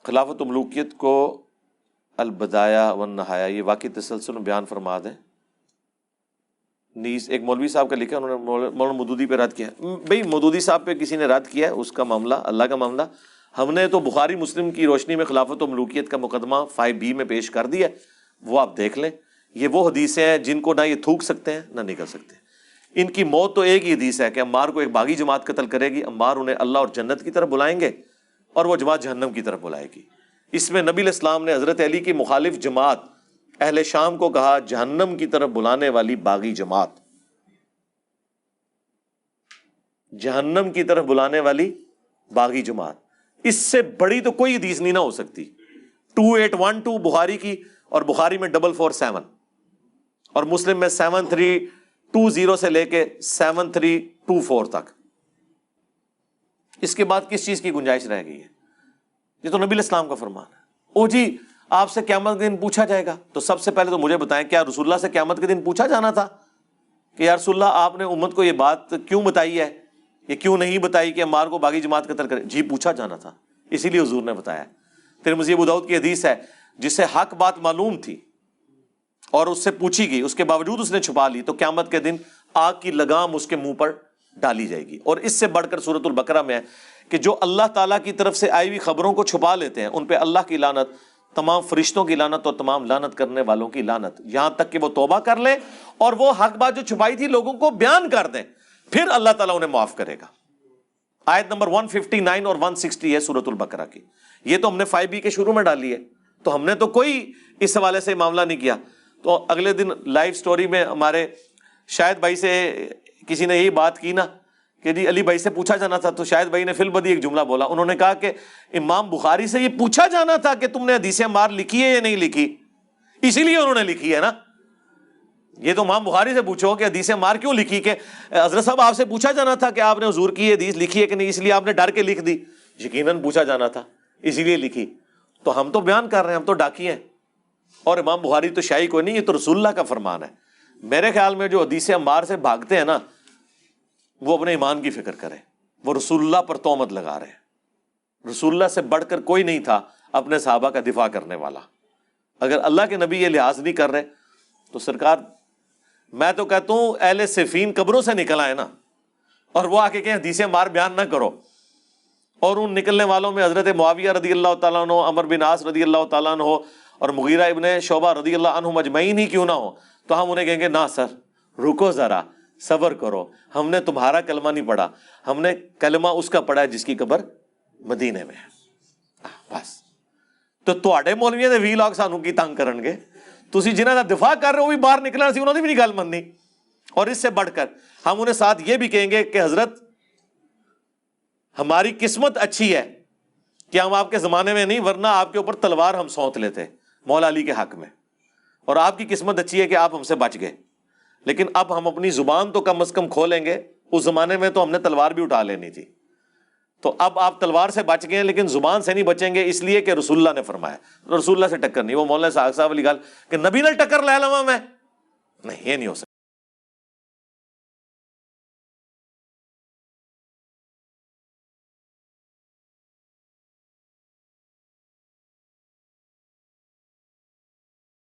خلافت ملوکیت کو البدایہ والنہایہ یہ واقعی تسلسل میں بیان فرما دیں. نیز ایک مولوی صاحب کا لکھا، انہوں نے مولانا مودودی پہ رد کیا. بھئی مودودی صاحب پہ کسی نے رد کیا ہے، اس کا معاملہ اللہ کا معاملہ. ہم نے تو بخاری مسلم کی روشنی میں خلافت و ملوکیت کا مقدمہ 5B میں پیش کر دیا، وہ آپ دیکھ لیں. یہ وہ حدیثیں ہیں جن کو نہ یہ تھوک سکتے ہیں نہ نکل سکتے. ان کی موت تو ایک ہی حدیث ہے کہ عمار کو ایک باغی جماعت قتل کرے گی، عمار انہیں اللہ اور جنت کی طرف بلائیں گے اور وہ جماعت جہنم کی طرف بلائے گی. اس میں نبی علیہ السلام نے حضرت علی کی مخالف جماعت اہل شام کو کہا جہنم کی طرف بلانے والی باغی جماعت، جہنم کی طرف بلانے والی باغی جماعت. اس سے بڑی تو کوئی حدیث نہیں نہ ہو سکتی. 2812 بخاری کی، اور بخاری میں 447 اور مسلم میں 7320 سے لے کے 7324 تک. اس کے بعد کس چیز کی گنجائش رہ گئی ہے؟ یہ تو نبی علیہ السلام کا فرمان ہے. او جی آپ سے قیامت کے دن پوچھا جائے گا، تو سب سے پہلے تو مجھے بتائیں کیا رسول اللہ سے قیامت کے دن پوچھا جانا تھا کہ یا رسول اللہ آپ نے امت کو یہ بات کیوں بتائی ہے، یہ کیوں نہیں بتائی کہ عمار کو باغی جماعت قتل کرے؟ جی پوچھا جانا تھا، اسی لیے حضور نے بتایا. ترمذی ابو داؤد کی حدیث ہے جسے حق بات معلوم تھی اور اس سے پوچھی گئی، اس کے باوجود اس نے چھپا لی، تو قیامت کے دن آگ کی لگام اس کے منہ پر ڈالی جائے گی. اور اس سے بڑھ کر سورۃ البقرہ میں ہے کہ جو اللہ تعالیٰ کی طرف سے آئی ہوئی خبروں کو چھپا لیتے ہیں ان پہ اللہ کی لعنت، تمام فرشتوں کی لعنت اور تمام لعنت کرنے والوں کی لعنت، یہاں تک کہ وہ توبہ کر لیں اور وہ حق بات جو چھپائی تھی لوگوں کو بیان کر دیں، پھر اللہ تعالیٰ انہیں معاف کرے گا. آیت نمبر 159 اور 160 ہے سورۃ البقرہ کی. یہ تو ہم نے 5B کے شروع میں ڈالی ہے، تو ہم نے تو کوئی اس حوالے سے معاملہ نہیں کیا. تو اگلے دن لائیو سٹوری میں ہمارے شاہد بھائی سے کسی نے یہی بات کی نا کہ جی علی بھائی سے پوچھا جانا تھا، تو شاہد بھائی نے فی البدی ایک جملہ بولا. انہوں نے کہا کہ امام بخاری سے یہ پوچھا جانا تھا کہ تم نے حدیث عمار لکھی ہے یا نہیں لکھی، اسی لیے انہوں نے لکھی ہے نا. یہ تو امام بخاری سے پوچھو کہ حدیث عمار کیوں لکھی، کہ حضرت صاحب آپ سے پوچھا جانا تھا کہ آپ نے حضور کی یہ حدیث لکھی ہے کہ نہیں، اس لیے آپ نے ڈر کے لکھ دی. یقیناً پوچھا جانا تھا اسی لیے لکھی. تو ہم تو بیان کر رہے ہیں، ہم تو ڈاکی ہیں. اور امام بخاری تو شاعی کوئی نہیں، یہ تو رسول اللہ کا فرمان ہے. میرے خیال میں جو حدیث عمار سے بھاگتے ہیں نا وہ اپنے ایمان کی فکر کریں. وہ رسول اللہ پر تہمت لگا رہے ہیں. رسول اللہ سے بڑھ کر کوئی نہیں تھا اپنے صحابہ کا دفاع کرنے والا. اگر اللہ کے نبی یہ لحاظ نہیں کر رہے تو سرکار، میں تو کہتا ہوں اہل صفین قبروں سے نکل آئے نا، اور وہ آ کے کہیں حدیث عمار بیان نہ کرو. اور ان نکلنے والوں میں حضرت معاویہ رضی اللہ تعالیٰ عنہ، عمر بن عاص رضی اللہ تعالیٰ عنہ اور مغیرہ ابن شعبہ رضی اللہ عنہ مجمعین ہی کیوں نہ ہو، تو ہم انہیں کہیں گے نہ سر رکو ذرا، صبر کرو، ہم نے تمہارا کلمہ نہیں پڑھا، ہم نے کلمہ اس کا پڑھا ہے جس کی قبر مدینے میں ہے. بس تو تواڈے مولویاں دے 20 لاکھ سانوں کی تنگ کرن گے، تسی جنہاں دا دفاع کر رہے ہو بھی باہر نکلنا سی، انہوں نے بھی نہیں گل مننی. اور اس سے بڑھ کر ہم انہیں ساتھ یہ بھی کہیں گے کہ حضرت ہماری قسمت اچھی ہے کہ ہم آپ کے زمانے میں نہیں، ورنہ آپ کے اوپر تلوار ہم سونت لیتے مولا علی کے حق میں. اور آپ کی قسمت اچھی ہے کہ آپ ہم سے بچ گئے. لیکن اب ہم اپنی زبان تو کم از کم کھولیں گے. اس زمانے میں تو ہم نے تلوار بھی اٹھا لینی تھی. تو اب آپ تلوار سے بچ گئے لیکن زبان سے نہیں بچیں گے، اس لیے کہ رسول اللہ نے فرمایا. رسول اللہ سے ٹکر نہیں. وہ مولانا صاحب والی گل کہ نبی نے ٹکر لے لواں میں، نہیں، یہ نہیں ہو سکتا.